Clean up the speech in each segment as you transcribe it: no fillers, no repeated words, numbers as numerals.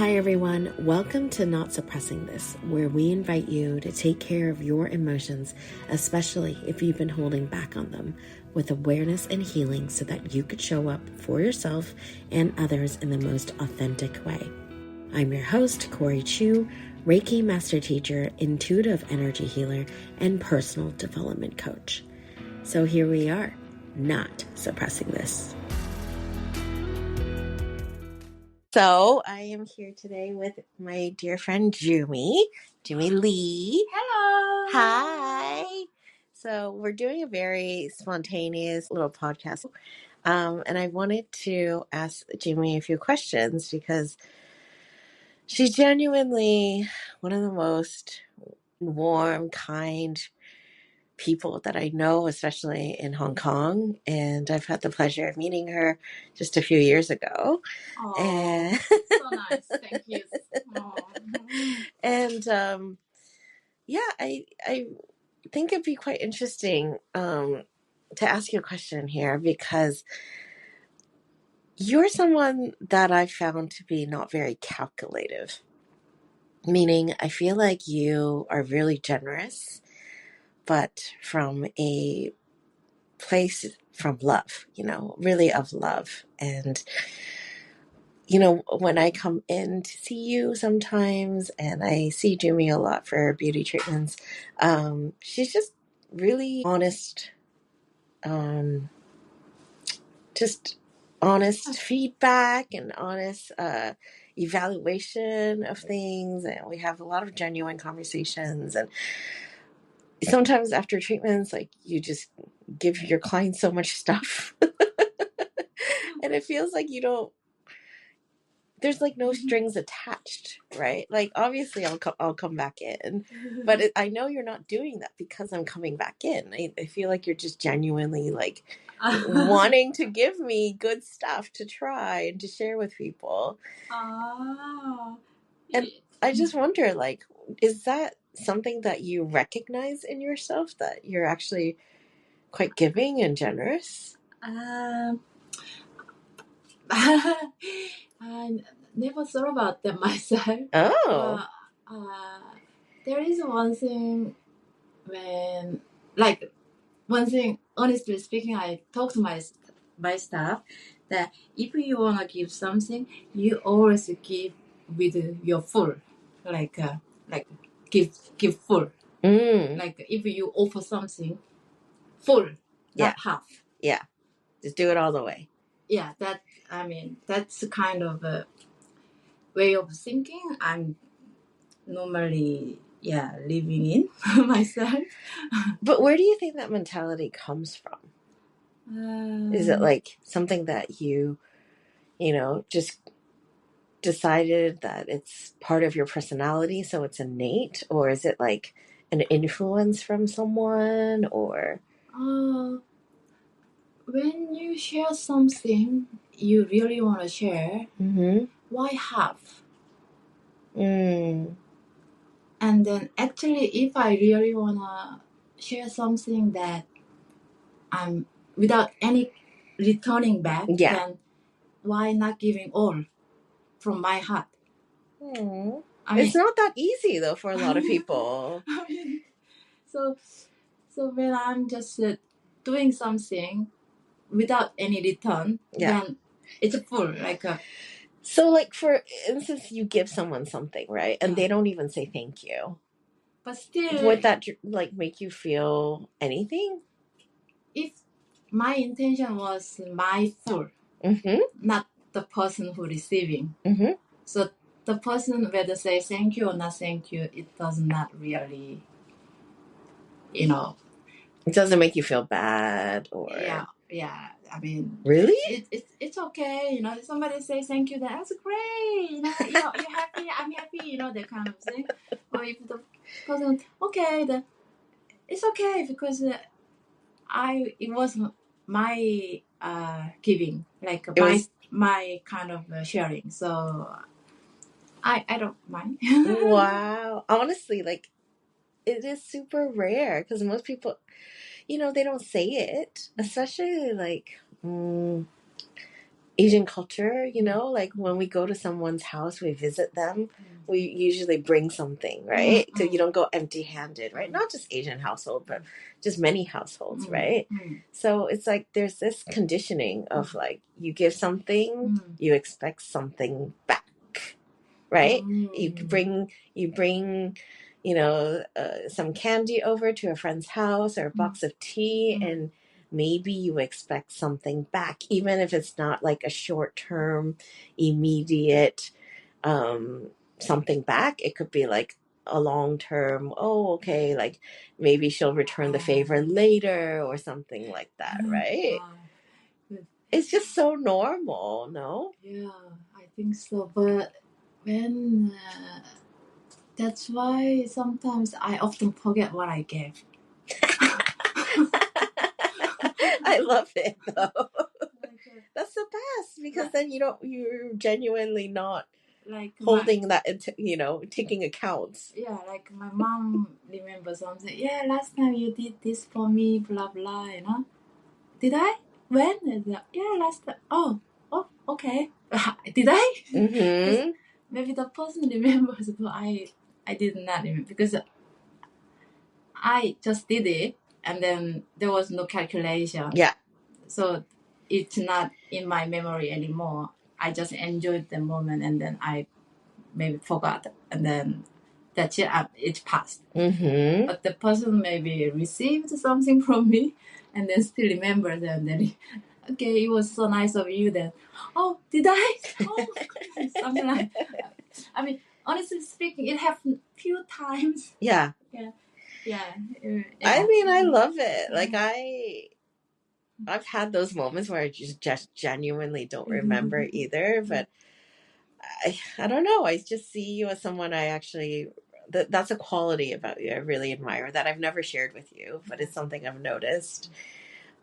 Hi everyone, welcome to Not Suppressing This, where we invite you to take care of your emotions, especially if you've been holding back on them, with awareness and healing so that you could show up for yourself and others in the most authentic way. I'm your host, Corie Chu, Reiki Master Teacher, Intuitive Energy Healer, and Personal Development Coach. So here we are, not suppressing this. So I am here today with my dear friend Jumi Lee. Hello. Hi. So we're doing a very spontaneous little podcast. And I wanted to ask Jumi a few questions because she's genuinely one of the most warm, kind people that I know, especially in Hong Kong. And I've had the pleasure of meeting her just a few years ago. Oh, And so nice. Thank you. and I think it'd be quite interesting to ask you a question here because you're someone that I found to be not very calculative. Meaning, I feel like you are really generous, but from a place from love, really of love. And, when I come in to see you sometimes and I see Jumi a lot for beauty treatments, she's just really honest, just honest feedback and honest evaluation of things. And we have a lot of genuine conversations. And sometimes after treatments, like you just give your clients so much stuff. And it feels like there's like no strings attached, right? Like obviously I'll come back in, but I know you're not doing that because I'm coming back in. I feel like you're just genuinely like wanting to give me good stuff to try and to share with people. And I just wonder, like, is that something that you recognize in yourself, that you're actually quite giving and generous? I never thought about that myself. Oh. There is one thing honestly speaking, I talk to my staff that if you want to give something, you always give with your full, like give full. Like if you offer something, full, not half. Yeah, just do it all the way. Yeah, that's kind of a way of thinking I'm normally living in myself. But where do you think that mentality comes from? Is it like something that you just decided that it's part of your personality, so it's innate? Or is it like an influence from someone? Or when you share something you really want to share, why half? And then actually if I really want to share something that I'm without any returning back, then why not giving all from my heart? It's not that easy though for a lot of people. So when I'm just doing something without any return, then it's full. So like for instance, you give someone something, right? And they don't even say thank you. But still, would that like make you feel anything? If my intention was my full, not the person who receiving. So the person whether say thank you or not thank you, it does not really, It doesn't make you feel bad or I mean, really it's okay. If somebody say thank you, that's great. You're happy, I'm happy. That kind of thing. Or if the person okay, then it's okay because it was my giving, like my kind of sharing. So I don't mind. Wow, honestly, like it is super rare because most people, they don't say it, especially like Asian culture, you know, like when we go to someone's house, we visit them, we usually bring something, right? Because you don't go empty-handed, right? Not just Asian household, but just many households, right? So it's like there's this conditioning of like you give something, you expect something back, right? You bring, you know, some candy over to a friend's house or a box of tea, and maybe you expect something back, even if it's not like a short-term, immediate something back. It could be like a long-term, oh, okay, like maybe she'll return the favor later or something like that, right? It's just so normal, no? Yeah, I think so. But when that's why sometimes I often forget what I gave. I love it though. That's the best, because then you're genuinely not like holding that into, you know, taking accounts. Yeah, like my mom remembers something. Yeah, last time you did this for me, blah blah. You know, did I? When? Yeah, last time. Oh, okay. Did I? Mm-hmm. Maybe the person remembers, but I did not remember because I just did it, and then there was no calculation. Yeah. So it's not in my memory anymore. I just enjoyed the moment, and then I maybe forgot, and then that's it. It passed. Mm-hmm. But the person maybe received something from me, and then still remembers, and then okay, it was so nice of you. Then, oh, did I? Oh, something like. I mean, honestly speaking, it happened few times. Yeah. Yeah. I mean, I love it. Like I've had those moments where I just genuinely don't remember either, but I don't know. I just see you as someone I actually, that's a quality about you I really admire that I've never shared with you, but it's something I've noticed.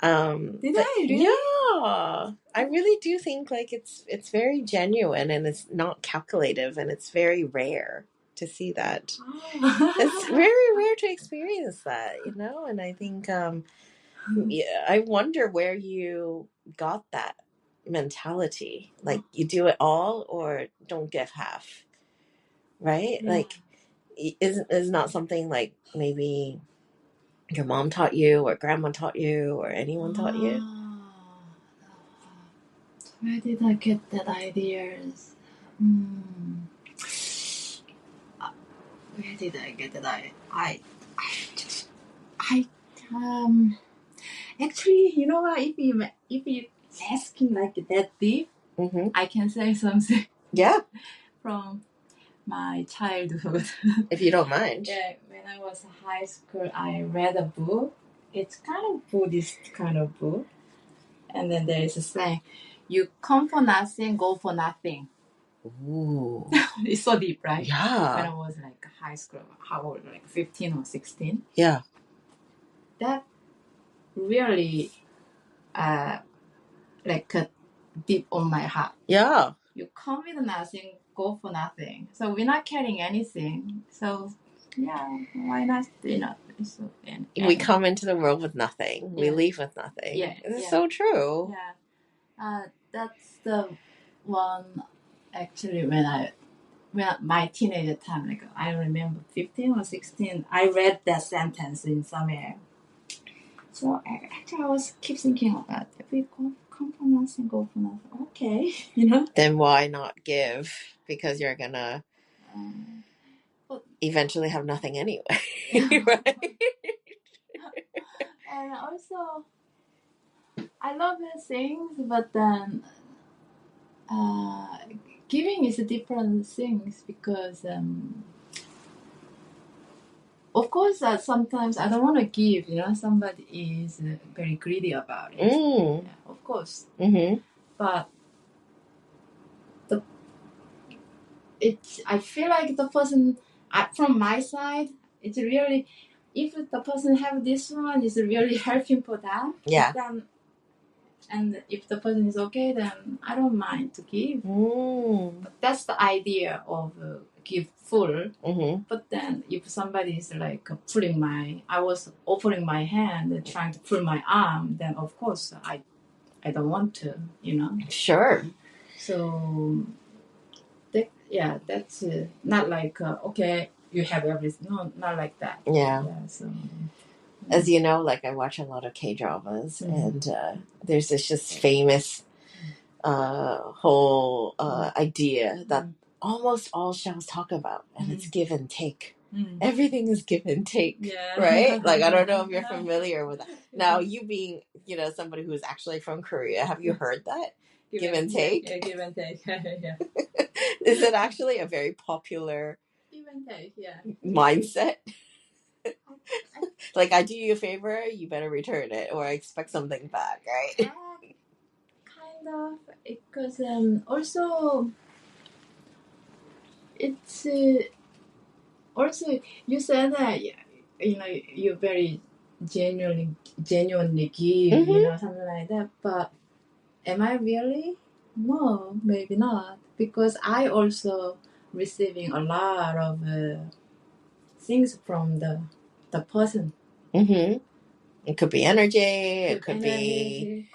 Did I really? Yeah, I really do think like it's very genuine, and it's not calculative, and it's very rare to see that. Oh. It's very rare to experience that, you know, and I think yeah, I wonder where you got that mentality. Like you do it all or don't give half, right? Yeah. Like is not something like maybe your mom taught you or grandma taught you or anyone taught you? Where did I get that ideas? Where did I get that? I actually, you know what? If you asking like that deep, I can say something. Yeah, From my childhood. if you don't mind. Yeah, when I was in high school, I read a book. It's kind of Buddhist kind of book, and then there is a saying, "You come for nothing, go for nothing." Ooh. It's so deep, right? Yeah. When I was like high school, how old? Like 15 or 16. Yeah. That really, like deep on my heart. Yeah. You come with nothing, go for nothing. So we're not carrying anything. So yeah, why not? You know, so, and We come into the world with nothing. Yeah. We leave with nothing. Yeah, It's so true. Yeah, that's the one. Actually, when my teenager time, like I remember 15 or 16, I read that sentence in somewhere. So actually, I was keep thinking about it. If we come for nothing, go for nothing. Okay, you know. Then why not give? Because you're gonna eventually have nothing anyway, right? And also, I love the things, but then giving is a different things because of course sometimes I don't want to give. You know, somebody is very greedy about it. Yeah, of course. But I feel like the person from my side, it's really, if the person have this one, it's really helping for them. Yeah. Then, and if the person is okay, then I don't mind to give. But that's the idea of give full. But then if somebody is like I was offering my hand, trying to pull my arm, then of course I I don't want to, Sure. So that's not like okay, you have everything. No, not like that. Yeah. So as you know, like I watch a lot of K-dramas, and there's this just famous whole idea that almost all shows talk about, and it's give and take. Everything is give and take, right? Like, I don't know if you're familiar with that. Now, you being, somebody who is actually from Korea, have you heard that? Give and take? Yeah, give and take. Yeah. Is it actually a very popular Give and take, yeah. mindset? Like, I do you a favor, you better return it, or I expect something back, right? Kind of, because also it's also you said that you very genuinely give, something like that. But am I really? No, maybe not, because I also receiving a lot of things from the person. Mm-hmm. It could be energy. It could be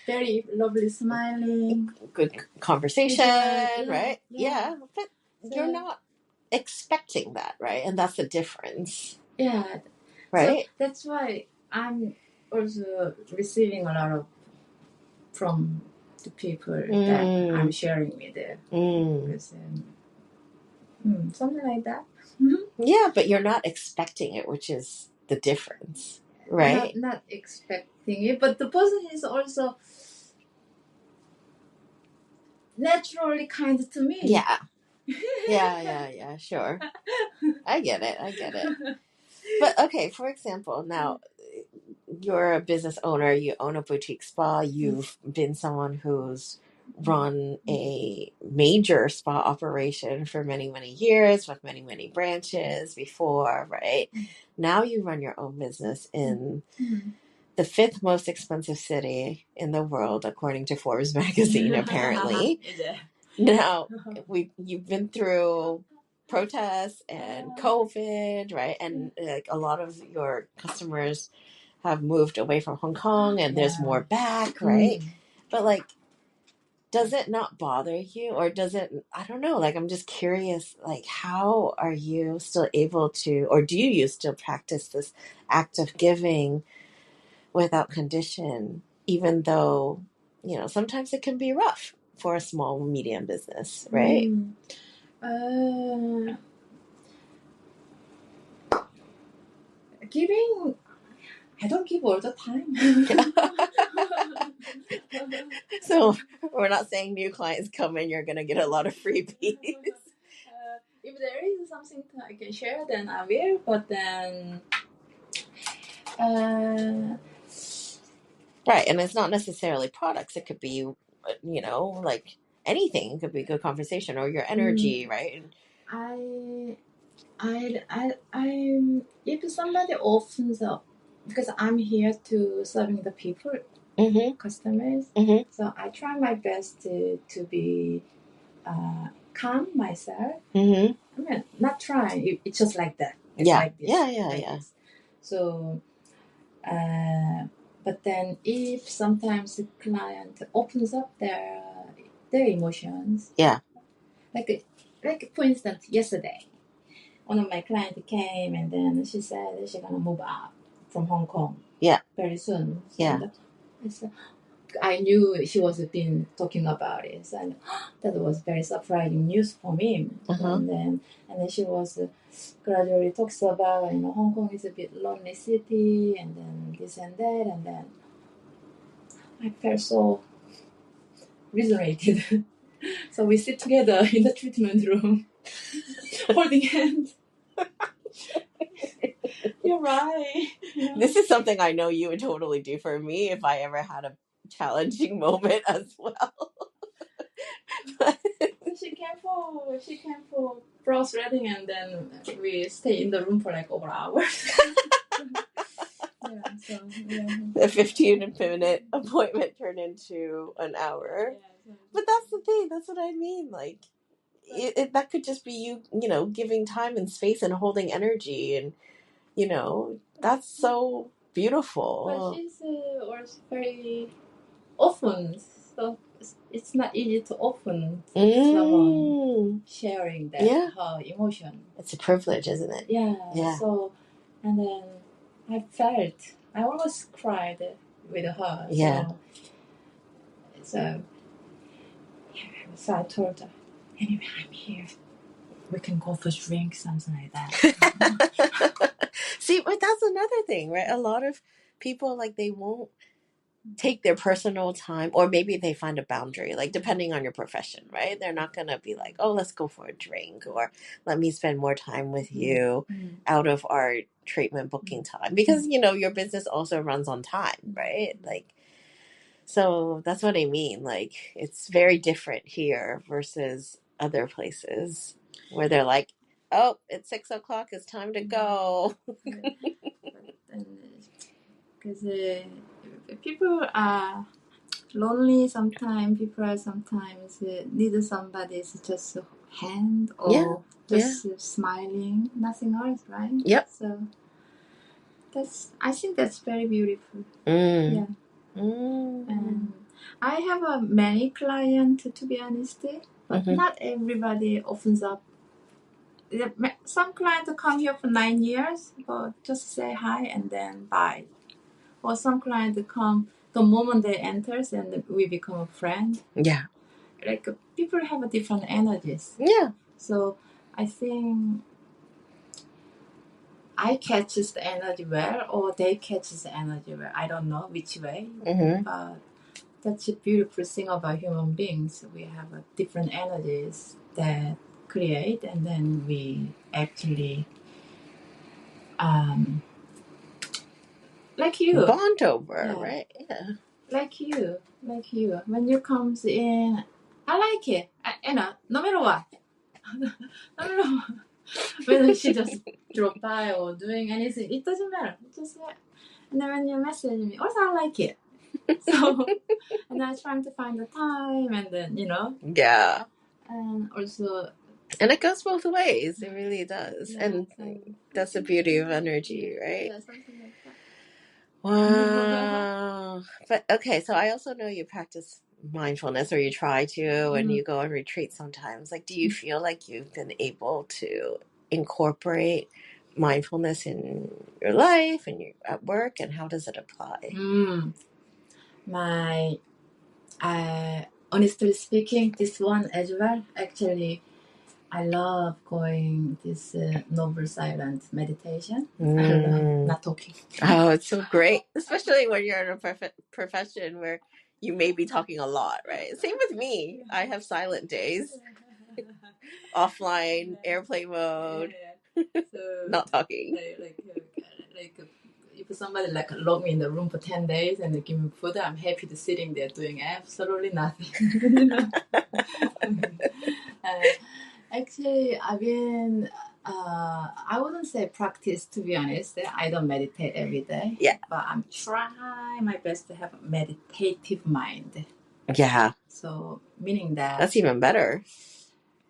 very lovely, smiling, good conversation, yeah, right? Yeah, but you're not expecting that, right? And that's the difference. Yeah, right. So that's why I'm also receiving a lot of from the people that I'm sharing with them. Because, something like that. Yeah, but you're not expecting it, which is the difference, right? Not expecting it, but the person is also naturally kind to me. Yeah. Yeah, sure. I get it. But okay, for example, now you're a business owner, you own a boutique spa, you've been someone who's run a major spa operation for many, many years with many, many branches before, right? Now you run your own business in the 5th most expensive city in the world, according to Forbes magazine, apparently. Now, you've been through protests and COVID, right? And like a lot of your customers have moved away from Hong Kong, and there's more back, right? But like, does it not bother you, or does it? I don't know. Like, I'm just curious. Like, how are you still able to, or do you still practice this act of giving without condition, even though sometimes it can be rough for a small medium business, right? Giving, I don't give all the time. So we're not saying new clients come in, you're going to get a lot of freebies. If there is something I can share, then I will. But then, right, and it's not necessarily products. It could be, like anything. It could be a good conversation or your energy, right? If somebody opens up, because I'm here to serving the people, customers, so I try my best to be calm myself. I mean, not try. It's just like that. It's like this. Yeah. So, but then if sometimes the client opens up their emotions, like for instance, yesterday, one of my clients came and then she said she's gonna move out from Hong Kong. Very soon. And I knew she was been talking about it, and that was very surprising news for me. And then she was gradually talks about Hong Kong is a bit lonely city, and then this and that, and then I felt so resonated. So we sit together in the treatment room, holding hands. You're right. This is something I know you would totally do for me if I ever had a challenging moment as well. She came for bra threading, and then we stay in the room for like over hours. The 15-minute appointment turned into an hour. But that's the thing. That's what I mean. Like, that could just be you, giving time and space and holding energy, and that's so beautiful. But she's also very often. So it's not easy to open someone sharing that her emotion. It's a privilege, isn't it? Yeah. So, and then I almost cried with her. Yeah. So I told her, anyway, I'm here. We can go for drinks, something like that. See, but that's another thing, right? A lot of people, like, they won't take their personal time, or maybe they find a boundary, like, depending on your profession, right? They're not going to be like, oh, let's go for a drink, or let me spend more time with you out of our treatment booking time. Because, your business also runs on time, right? Like, so that's what I mean. Like, it's very different here versus other places where they're like, oh, it's 6:00. It's time to go. Because people are lonely sometimes. People are sometimes need somebody's just hand or just smiling. Nothing else, right? Yep. So I think that's very beautiful. Yeah. And I have many clients, to be honest, but not everybody opens up. Some clients come here for 9 years, but just say hi and then bye. Or some clients come the moment they enter and we become a friend. Yeah. Like people have different energies. Yeah. So I think I catch the energy well, or they catch the energy well. I don't know which way, but that's a beautiful thing about human beings. We have different energies that create, and then we actually, like you, bond over, right? Yeah. Like you. When you comes in, I like it. No matter what. No matter what. Whether she just drop by or doing anything, it doesn't matter. Just and then when you message me, also I like it. So, and I'm trying to find the time, and then Yeah. and also. And it goes both ways. It really does. Yeah, and that's the beauty of energy, right? Yeah, something like that. Wow. But okay, so I also know you practice mindfulness, or you try to, and you go on retreat sometimes. Like, do you feel like you've been able to incorporate mindfulness in your life and at work, and how does it apply? Honestly speaking, this one as well. Actually, I love going this noble silent meditation. I love not talking. Oh, it's so great, especially when you're in a profession where you may be talking a lot, right? Same with me. I have silent days, offline, airplane mode, so, not talking. Like if somebody lock me in the room for 10 days and they give me food, I'm happy to sitting there doing absolutely nothing. Actually, I've been, I wouldn't say practice, to be honest. I don't meditate every day. Yeah. But I'm trying my best to have a meditative mind. Yeah. So, meaning that... That's even better.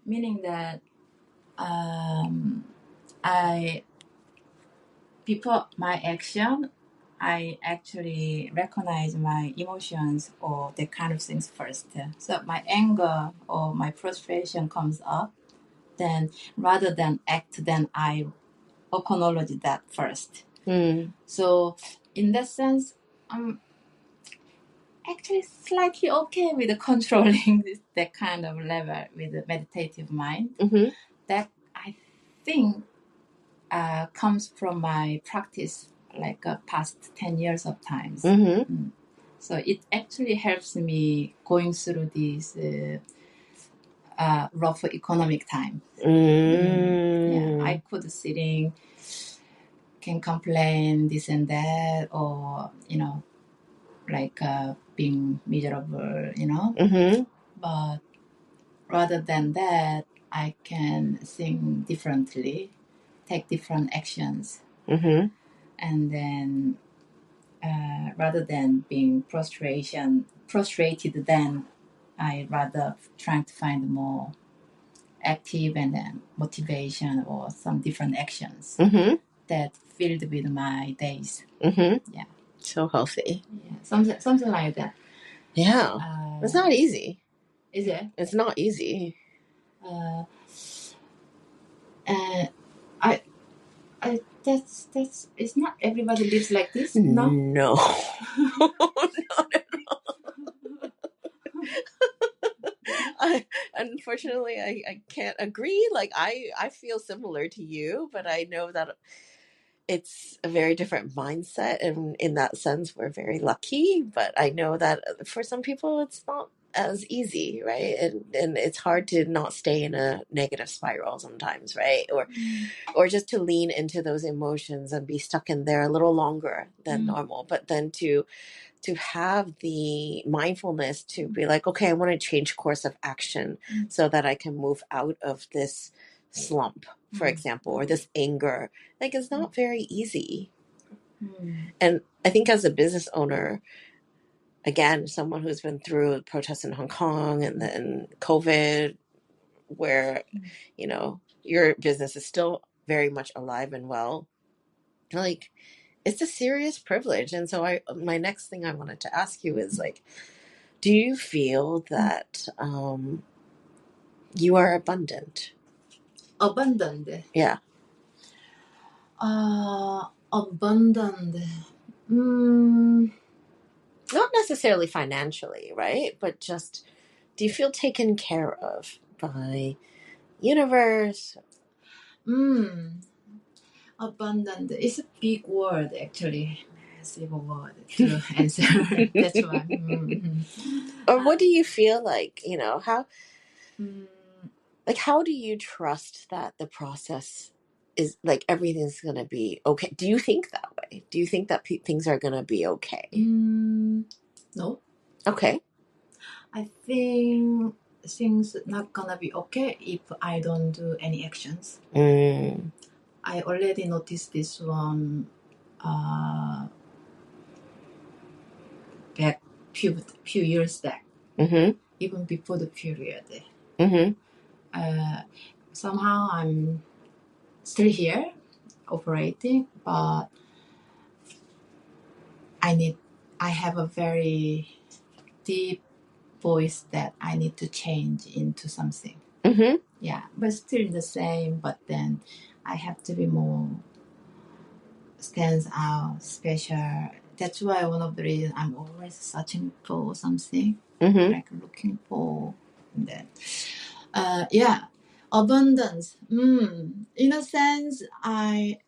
Meaning that before my action, I actually recognize my emotions or the kind of things first. So my anger or my frustration comes up, then rather than act, then I acknowledge that first. So in that sense, I'm actually slightly okay with controlling that kind of level with the meditative mind. That I think comes from my practice, like past 10 years of times. So it actually helps me going through these rough economic time. Yeah, I could sitting, can complain this and that, or like being miserable, But rather than that, I can think differently, take different actions, and then rather than being frustrated, then I rather trying to find more active and then motivation or some different actions that filled with my days. Yeah. So healthy. Yeah, something like that. Yeah. It's not easy. Is it? It's not easy. That's it's not everybody lives like this. No. No. Unfortunately, I can't agree. Like I feel similar to you, but I know that it's a very different mindset, and in that sense we're very lucky, but I know that for some people it's not as easy, right? And it's hard to not stay in a negative spiral sometimes, right? Or just to lean into those emotions and be stuck in there a little longer than normal, but then to have the mindfulness to be like, okay, I want to change course of action so that I can move out of this slump, for example, or this anger. Like, it's not very easy. And I think as a business owner, again, someone who's been through protests in Hong Kong and then COVID, where, you know, your business is still very much alive and well, like, it's a serious privilege. And so my next thing I wanted to ask you is like, do you feel that you are abundant? Abundant. Yeah. Abundant. Not necessarily financially, right? But just, do you feel taken care of by universe? Abundant. It's a big word, actually. Massive word to answer. That's why. Or what do you feel like, you know, how do you trust that the process is like everything's going to be okay? Do you think that way? Do you think that things are going to be okay? No. Okay. I think things not gonna be okay if I don't do any actions. I already noticed this one back few years back, even before the period. Somehow I'm still here operating, but I have a very deep voice that I need to change into something. Yeah, but still the same, but then I have to be more stands out, special. That's why one of the reasons I'm always searching for something, like looking for that. Abundance. In a sense, I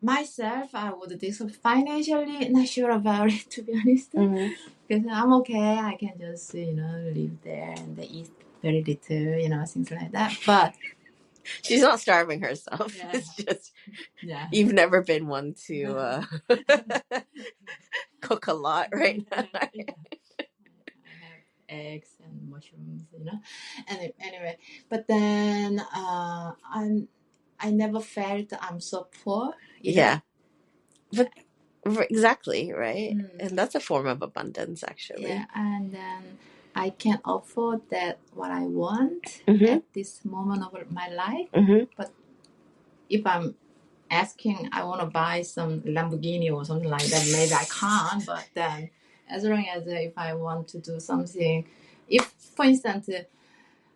would think so. Financially, not sure about it, to be honest. Because I'm okay. I can just live there and eat very little, things like that. But she's not starving herself. Yeah. It's just you've never been one to cook a lot, right? I have eggs and mushrooms, And anyway, but then I never felt I'm so poor either. Yeah. But exactly, right? And that's a form of abundance, actually. Yeah, and then I can afford that what I want at this moment of my life. But if I'm asking, I want to buy some Lamborghini or something like that, maybe I can't. But then, as long as if I want to do something, if, for instance,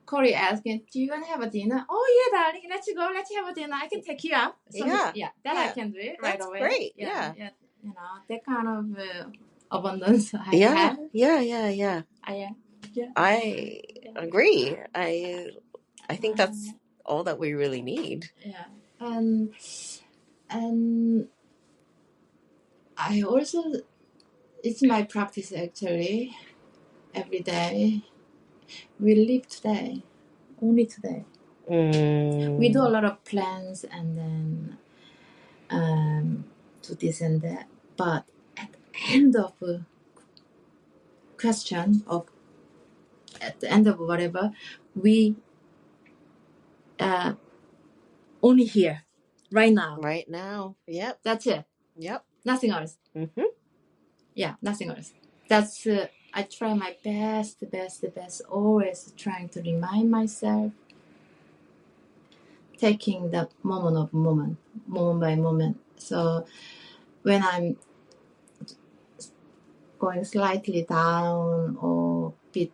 Corie asking, do you want to have a dinner? Oh, yeah, darling, let's go. Let's have a dinner. I can take you out. I can do it right away. That's great. Yeah. That kind of abundance I have. Yeah. I agree. I think that's all that we really need. Yeah. And I also, it's my practice actually, every day. We live today, only today. We do a lot of plans and then do this and that. But at the end of a question, or at the end of whatever, we only here, right now. Right now. Yep. That's it. Yep. Nothing else. Yeah, nothing else. That's I try my best, always trying to remind myself, taking the moment by moment. So when I'm going slightly down or bit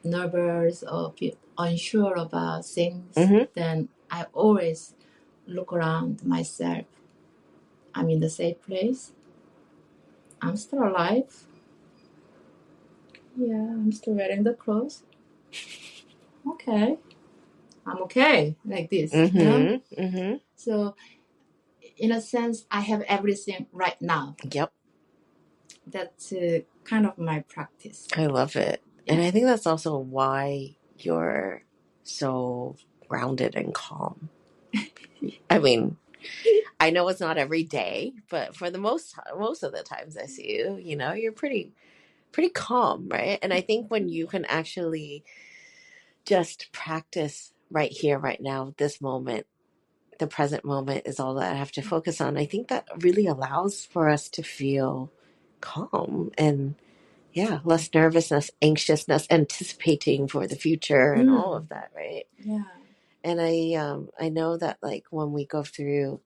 nervous or bit unsure about things, then I always look around myself. I'm in the safe place. I'm still alive. Yeah, I'm still wearing the clothes. Okay. I'm okay, like this, you know? So, in a sense, I have everything right now. Yep. That's kind of my practice. I love it. Yeah. And I think that's also why you're so grounded and calm. I mean, I know it's not every day, but for the most of the times I see you, you know, you're pretty calm, right? And I think when you can actually just practice right here, right now, this moment, the present moment is all that I have to focus on. I think that really allows for us to feel calm and less nervousness, anxiousness, anticipating for the future and all of that, right? Yeah. And I know that like when we go through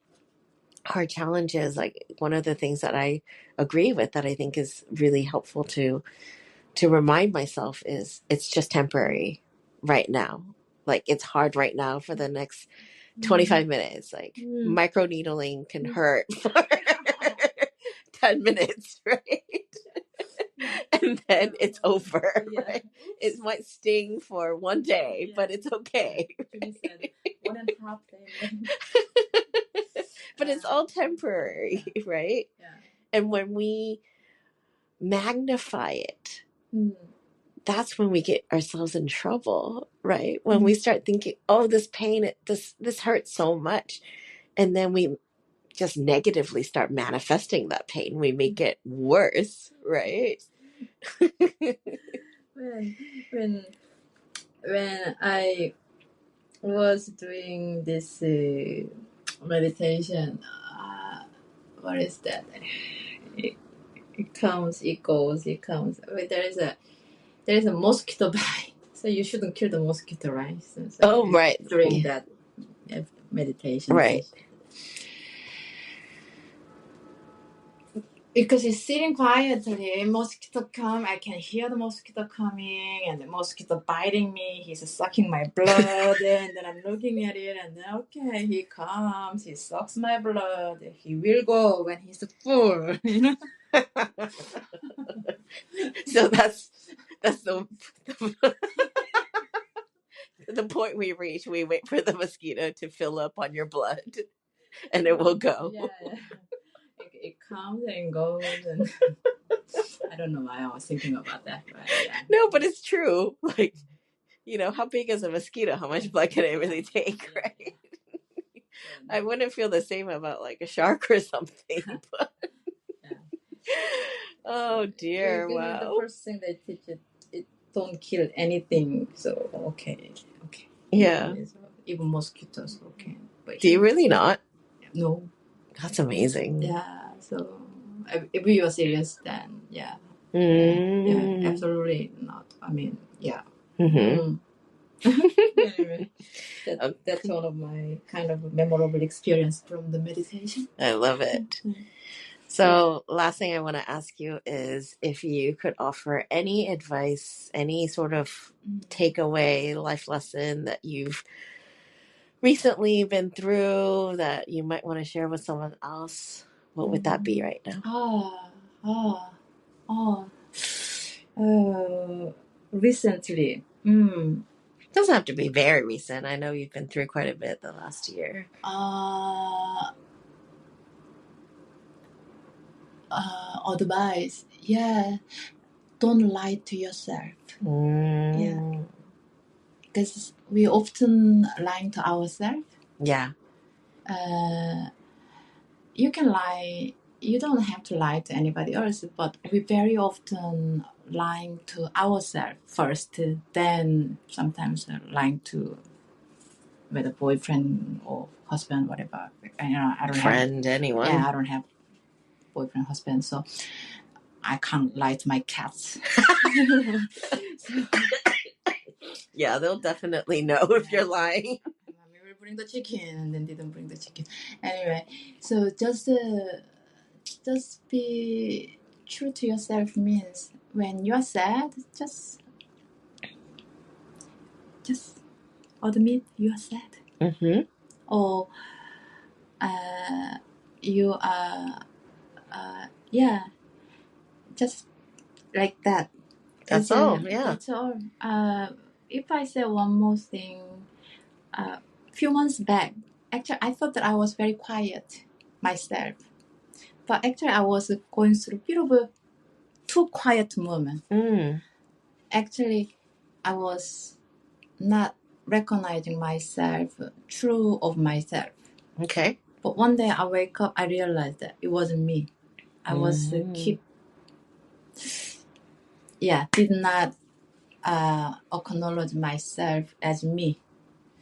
hard challenges, like one of the things that I agree with that I think is really helpful to remind myself is it's just temporary right now. Like it's hard right now for the next 25 minutes. Like microneedling can hurt for 10 minutes, right? And then it's over, right? It might sting for one day, but it's okay. Jumi said 1.5 days. But it's all temporary, right? Yeah. And when we magnify it, that's when we get ourselves in trouble, right? When we start thinking, oh, this pain, this hurts so much. And then we just negatively start manifesting that pain. We make it worse, right? when I was doing this meditation, what is that? It comes, it goes, it comes. There is a mosquito bite, so you shouldn't kill the mosquito, right? So right. During that meditation, right? Because it's sitting quietly, mosquito come, I can hear the mosquito coming, and the mosquito biting me, he's sucking my blood, and then I'm looking at it, and then, okay, he comes, he sucks my blood, he will go when he's full, you know? So that's the the point we reach. We wait for the mosquito to fill up on your blood, and it will go. Yeah. It comes and goes, and I don't know why I was thinking about that. Right? Yeah. No, but it's true. Like, you know, how big is a mosquito? How much blood can it really take, right? I wouldn't feel the same about like a shark or something. But... Oh dear! Wow. The first thing they teach it don't kill anything. So okay. Yeah. Even mosquitoes, okay. But do you really not? No. That's amazing. Yeah. So if you are serious, then yeah. Yeah, absolutely not. I mean, yeah. Anyway, that's one of my kind of memorable experience from the meditation. I love it. So last thing I want to ask you is if you could offer any advice, any sort of takeaway, life lesson that you've recently been through that you might want to share with someone else, what would that be right now? Recently. It doesn't have to be very recent. I know you've been through quite a bit the last year. Advice. Yeah. Don't lie to yourself. Yeah. Because we often lying to ourselves. Yeah. You can lie. You don't have to lie to anybody else, but we very often lying to ourselves first, then sometimes lying to with a boyfriend or husband, whatever. I don't have anyone. Yeah, I don't have boyfriend, husband, so I can't lie to my cats. Yeah, they'll definitely know if you're lying. Mommy will bring the chicken, and then didn't bring the chicken. Anyway, so just be true to yourself means when you're sad, just admit you're sad. Mm-hmm. Or you are, just like that. That's all, yeah. That's all. If I say one more thing, a few months back, actually, I thought that I was very quiet myself. But actually, I was going through a bit of a too quiet moment. Actually, I was not recognizing myself, true of myself. Okay. But one day I wake up, I realized that it wasn't me. I was did not acknowledge myself as me.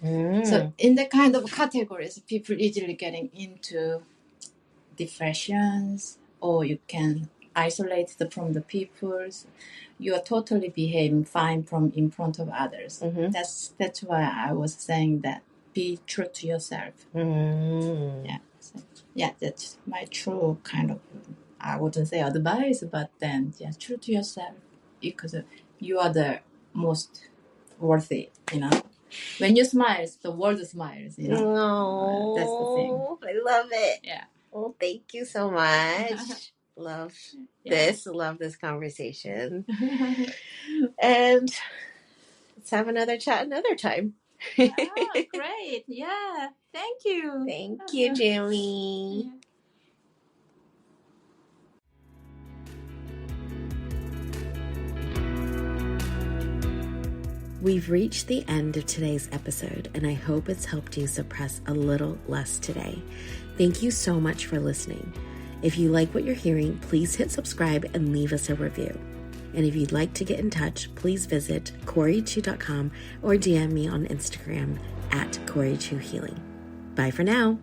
So in the kind of categories, people easily getting into depressions, or you can isolate from the people. You are totally behaving fine from in front of others. That's why I was saying that be true to yourself. That's my true kind of, I wouldn't say advice, but then true to yourself, because you are the most worthy, When you smile, the world smiles, Oh, that's the thing. I love it. Yeah. Well, thank you so much. Love this conversation. And let's have another chat another time. Oh, great. Yeah. Thank you. Thank you, Jumi. We've reached the end of today's episode, and I hope it's helped you suppress a little less today. Thank you so much for listening. If you like what you're hearing, please hit subscribe and leave us a review. And if you'd like to get in touch, please visit CorieChu.com or DM me on Instagram @CorieChuHealing. Bye for now.